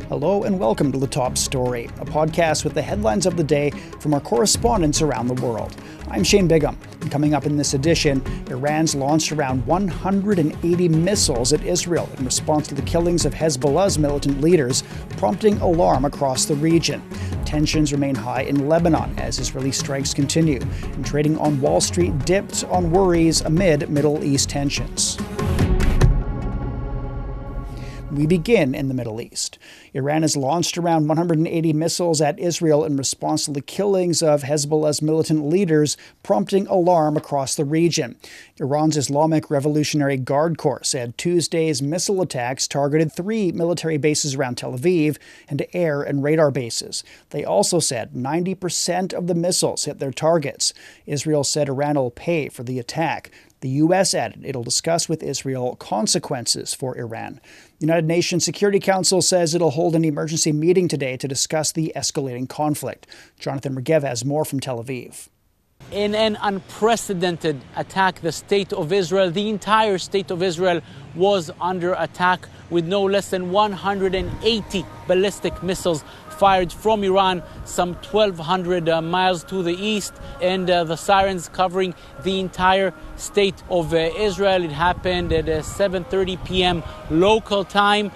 Hello and welcome to The Top Story, a podcast with the headlines of the day from our correspondents around the world. I'm Shane Bigham, and coming up in this edition, Iran's launched around 180 missiles at Israel in response to the killings of Hezbollah's militant leaders, prompting alarm across the region. Tensions remain high in Lebanon as Israeli strikes continue, and trading on Wall Street dipped on worries amid Middle East tensions. We begin in the Middle East. Iran has launched around 180 missiles at Israel in response to the killings of Hezbollah's militant leaders, prompting alarm across the region. Iran's Islamic Revolutionary Guard Corps said Tuesday's missile attacks targeted 3 military bases around Tel Aviv and air and radar bases. They also said 90% of the missiles hit their targets. Israel said Iran will pay for the attack. The U.S. added it'll discuss with Israel consequences for Iran. The United Nations Security Council says it'll hold an emergency meeting today to discuss the escalating conflict. Jonathan Regev has more from Tel Aviv. In an unprecedented attack, the state of Israel, the entire state of Israel, was under attack with no less than 180 ballistic missiles fired from Iran, some 1,200 miles to the east, and the sirens covering the entire state of Israel. It happened at 7:30 p.m. local time.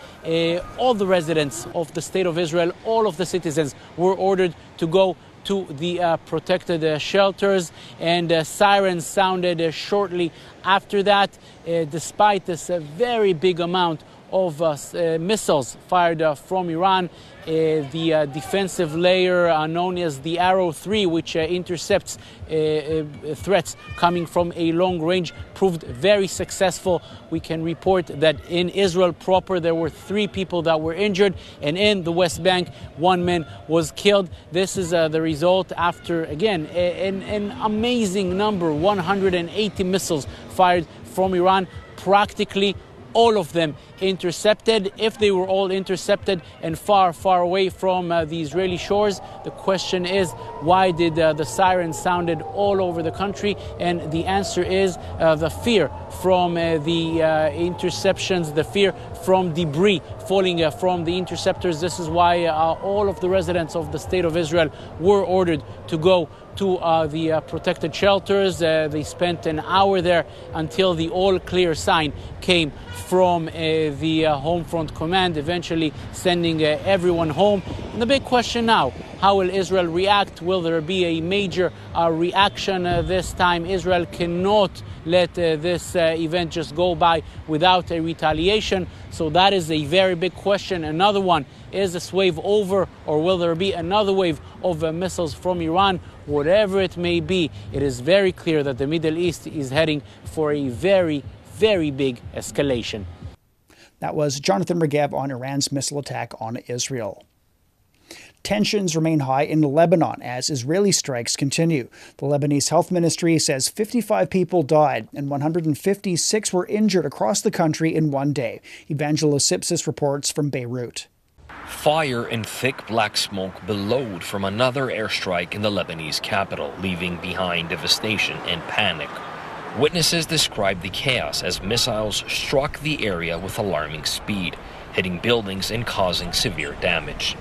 All the residents of the state of Israel, all of the citizens, were ordered to go to the protected shelters, and sirens sounded shortly after that. Despite this very big amount of missiles fired from Iran, the defensive layer known as the Arrow 3, which intercepts threats coming from a long range, proved very successful. We can report that in Israel proper there were 3 people that were injured, and in the West Bank 1 man was killed. This is the result after, again, an amazing number, 180 missiles fired from Iran, practically all of them intercepted. If they were all intercepted and far, far away from the Israeli shores, the question is, why did the sirens sounded all over the country? And the answer is the fear from the interceptions, the fear from debris falling from the interceptors. This is why all of the residents of the state of Israel were ordered to go to the protected shelters. They spent an hour there until the all-clear sign came from the Home Front Command, eventually sending everyone home. And the big question now, how will Israel react? Will there be a major reaction this time? Israel cannot let this event just go by without a retaliation. So that is a very big question. Another one, is this wave over, or will there be another wave of missiles from Iran? Whatever it may be, it is very clear that the Middle East is heading for a very, very big escalation. That was Jonathan Regev on Iran's missile attack on Israel. Tensions remain high in Lebanon as Israeli strikes continue. The Lebanese Health Ministry says 55 people died and 156 were injured across the country in one day. Evangelos Sipsis reports from Beirut. Fire and thick black smoke billowed from another airstrike in the Lebanese capital, leaving behind devastation and panic. Witnesses described the chaos as missiles struck the area with alarming speed, hitting buildings and causing severe damage.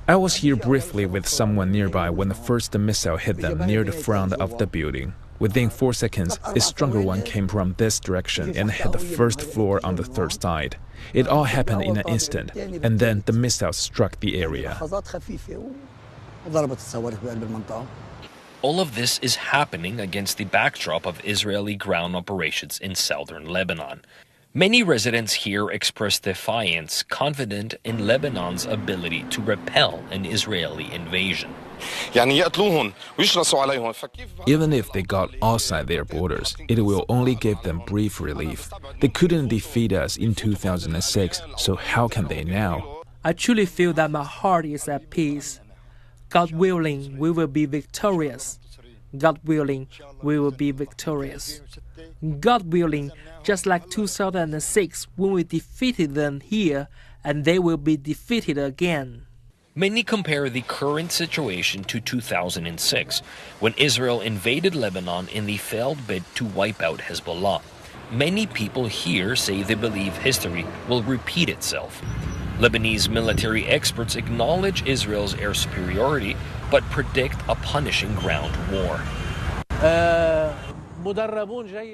I was here briefly with someone nearby when the first missile hit them near the front of the building. Within 4 seconds, a stronger one came from this direction and hit the first floor on the third side. It all happened in an instant, and then the missile struck the area. All of this is happening against the backdrop of Israeli ground operations in southern Lebanon. Many residents here express defiance, confident in Lebanon's ability to repel an Israeli invasion. Even if they got outside their borders, it will only give them brief relief. They couldn't defeat us in 2006, so how can they now? I truly feel that my heart is at peace. God willing, we will be victorious. God willing, we will be victorious. God willing, just like 2006 when we defeated them here, and they will be defeated again. Many compare the current situation to 2006, when Israel invaded Lebanon in the failed bid to wipe out Hezbollah. many people here say they believe history will repeat itself. Lebanese military experts acknowledge Israel's air superiority, but predict a punishing ground war.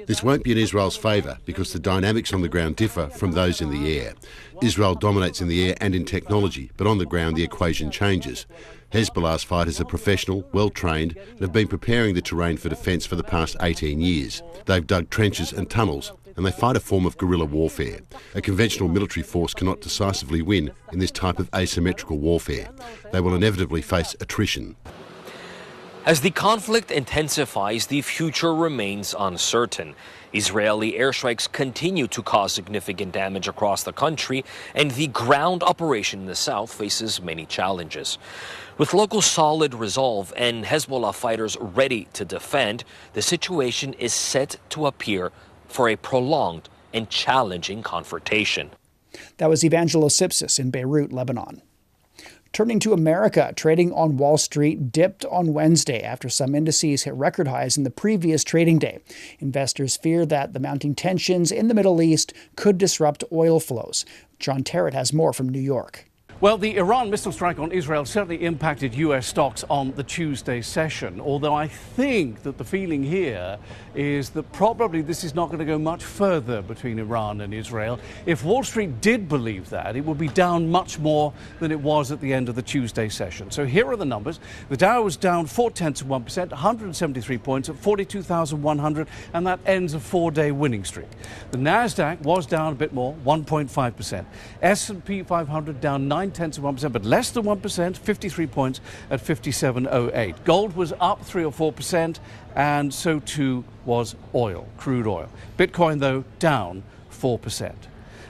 This won't be in Israel's favour because the dynamics on the ground differ from those in the air. Israel dominates in the air and in technology, but on the ground the equation changes. Hezbollah's fighters are professional, well-trained, and have been preparing the terrain for defence for the past 18 years. They've dug trenches and tunnels, and they fight a form of guerrilla warfare. A conventional military force cannot decisively win in this type of asymmetrical warfare. They will inevitably face attrition. As the conflict intensifies, the future remains uncertain. Israeli airstrikes continue to cause significant damage across the country, and the ground operation in the south faces many challenges. With local solid resolve and Hezbollah fighters ready to defend, the situation is set to appear for a prolonged and challenging confrontation. That was Evangelos Sipsis in Beirut, Lebanon. Turning to America, trading on Wall Street dipped on Wednesday after some indices hit record highs in the previous trading day. Investors fear that the mounting tensions in the Middle East could disrupt oil flows. John Terrett has more from New York. Well, the Iran missile strike on Israel certainly impacted U.S. stocks on the Tuesday session, although I think that the feeling here is that probably this is not going to go much further between Iran and Israel. If Wall Street did believe that, it would be down much more than it was at the end of the Tuesday session. So here are the numbers. The Dow was down 0.4%, 173 points at 42,100, and that ends a four-day winning streak. The Nasdaq was down a bit more, 1.5%. S&P 500 down 0.9%, but less than 1%, 53 points at 57.08. Gold was up 3 or 4%, and so too was oil, crude oil. Bitcoin, though, down 4%.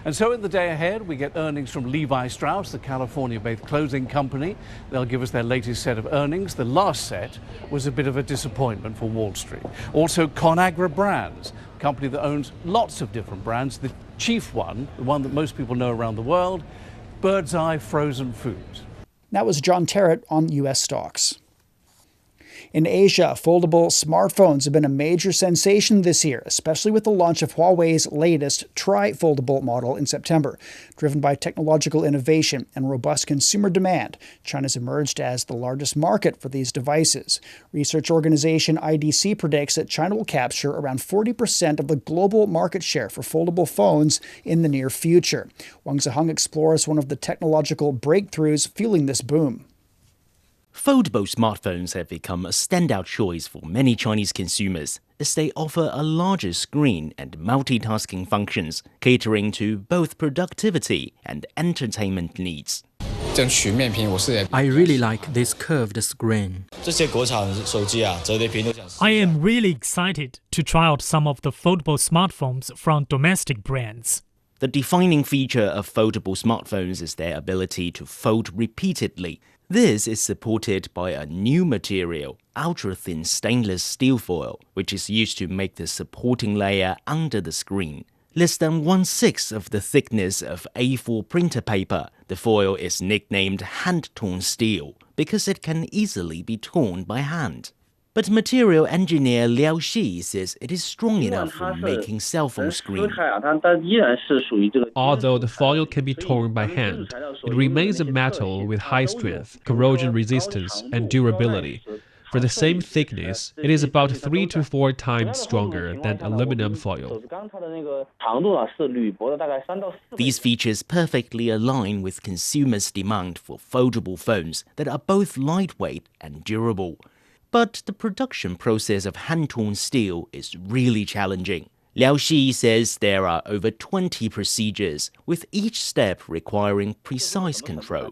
And so in the day ahead, we get earnings from Levi Strauss, the California-based clothing company. They'll give us their latest set of earnings. The last set was a bit of a disappointment for Wall Street. Also, ConAgra Brands, a company that owns lots of different brands. The chief one, the one that most people know around the world, Bird's Eye Frozen Foods. That was John Terrett on U.S. stocks. In Asia, foldable smartphones have been a major sensation this year, especially with the launch of Huawei's latest tri-foldable model in September. Driven by technological innovation and robust consumer demand, China's emerged as the largest market for these devices. Research organization IDC predicts that China will capture around 40% of the global market share for foldable phones in the near future. Wang Ziheng explores one of the technological breakthroughs fueling this boom. Foldable smartphones have become a standout choice for many Chinese consumers as they offer a larger screen and multitasking functions, catering to both productivity and entertainment needs. I really like this curved screen. I am really excited to try out some of the foldable smartphones from domestic brands. The defining feature of foldable smartphones is their ability to fold repeatedly. This is supported by a new material, ultra-thin stainless steel foil, which is used to make the supporting layer under the screen. Less than 1/6 of the thickness of A4 printer paper, the foil is nicknamed hand-torn steel because it can easily be torn by hand. But material engineer Liao Xi says it is strong enough for making cell phone screens. Although the foil can be torn by hand, it remains a metal with high strength, corrosion resistance, and durability. For the same thickness, it is about 3 to 4 times stronger than aluminum foil. These features perfectly align with consumers' demand for foldable phones that are both lightweight and durable. But the production process of hand-torn steel is really challenging. Liao Xi says there are over 20 procedures, with each step requiring precise control.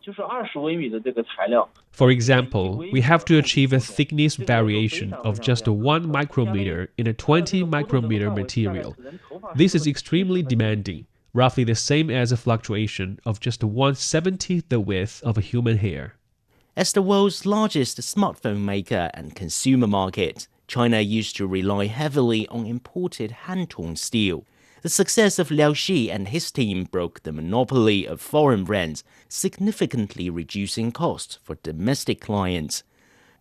For example, we have to achieve a thickness variation of just 1 micrometer in a 20 micrometer material. This is extremely demanding, roughly the same as a fluctuation of just 1/70th the width of a human hair. As the world's largest smartphone maker and consumer market, China used to rely heavily on imported hand-torn steel. The success of Liao Xi and his team broke the monopoly of foreign brands, significantly reducing costs for domestic clients.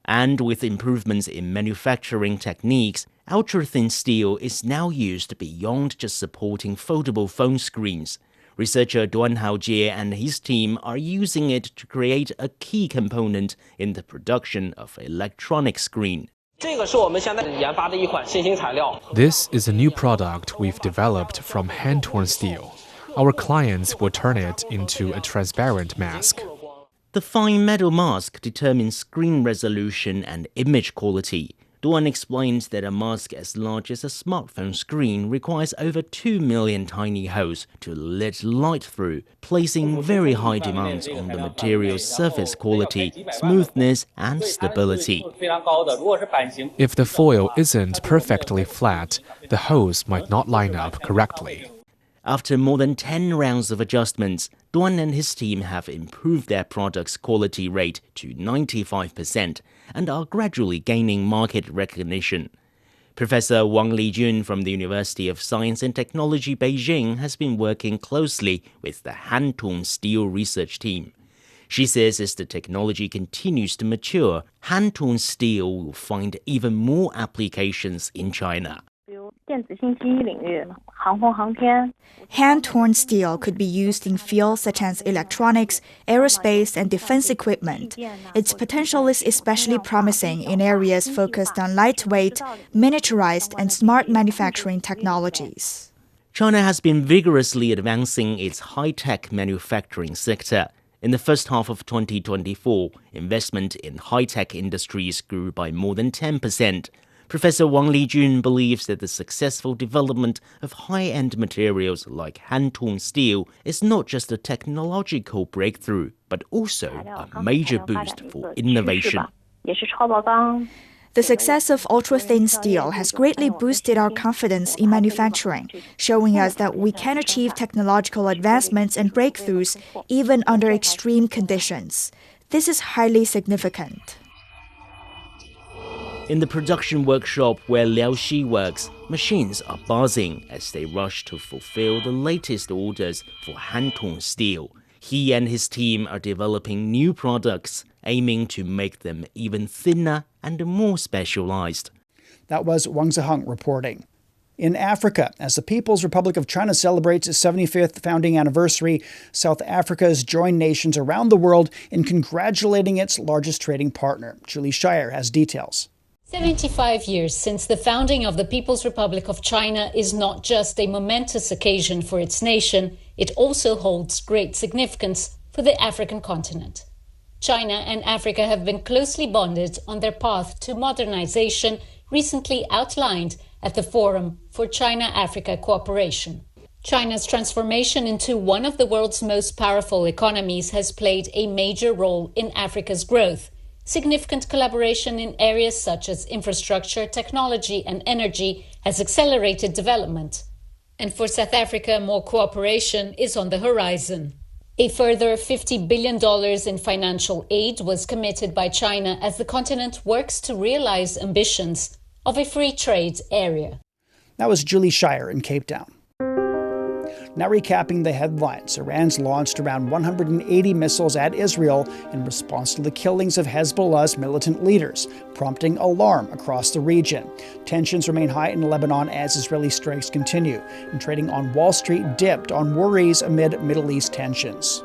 And with improvements in manufacturing techniques Ultra-thin steel is now used beyond just supporting foldable phone screens. Researcher Duan Haojie and his team are using it to create a key component in the production of electronic screen. This is a new product we've developed from hand-torn steel. Our clients will turn it into a transparent mask. The fine metal mask determines screen resolution and image quality. Duan explains that a mask as large as a smartphone screen requires over 2 million tiny holes to let light through, placing very high demands on the material's surface quality, smoothness, and stability. If the foil isn't perfectly flat, the holes might not line up correctly. After more than 10 rounds of adjustments, Duan and his team have improved their product's quality rate to 95% and are gradually gaining market recognition. Professor Wang Lijun from the University of Science and Technology Beijing has been working closely with the hand-torn steel research team. She says as the technology continues to mature, hand-torn steel will find even more applications in China. Hand-torn steel could be used in fields such as electronics, aerospace, and defense equipment. Its potential is especially promising in areas focused on lightweight, miniaturized, and smart manufacturing technologies. China has been vigorously advancing its high-tech manufacturing sector. In the first half of 2024, investment in high-tech industries grew by more than 10%. Professor Wang Lijun believes that the successful development of high-end materials like hand-torn steel is not just a technological breakthrough, but also a major boost for innovation. The success of ultra-thin steel has greatly boosted our confidence in manufacturing, showing us that we can achieve technological advancements and breakthroughs even under extreme conditions. This is highly significant. In the production workshop where Liao Xi works, machines are buzzing as they rush to fulfill the latest orders for hand-torn steel. He and his team are developing new products, aiming to make them even thinner and more specialized. That was Wang Ziheng reporting. In Africa, as the People's Republic of China celebrates its 75th founding anniversary, South Africa has joined nations around the world in congratulating its largest trading partner. Julie Shire has details. 75 years since the founding of the People's Republic of China is not just a momentous occasion for its nation, it also holds great significance for the African continent. China and Africa have been closely bonded on their path to modernization, recently outlined at the Forum for China-Africa Cooperation. China's transformation into one of the world's most powerful economies has played a major role in Africa's growth. Significant collaboration in areas such as infrastructure, technology, and energy has accelerated development. And for South Africa, more cooperation is on the horizon. A further $50 billion in financial aid was committed by China as the continent works to realize ambitions of a free trade area. That was Julie Shire in Cape Town. Now recapping the headlines, Iran's launched around 180 missiles at Israel in response to the killings of Hezbollah's militant leaders, prompting alarm across the region. Tensions remain high in Lebanon as Israeli strikes continue, and trading on Wall Street dipped on worries amid Middle East tensions.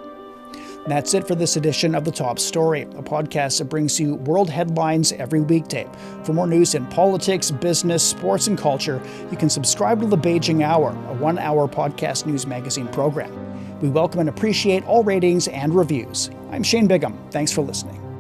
That's it for this edition of The Top Story, a podcast that brings you world headlines every weekday. For more news in politics, business, sports, and culture, you can subscribe to The Beijing Hour, a one-hour podcast news magazine program. We welcome and appreciate all ratings and reviews. I'm Shane Bigham. Thanks for listening.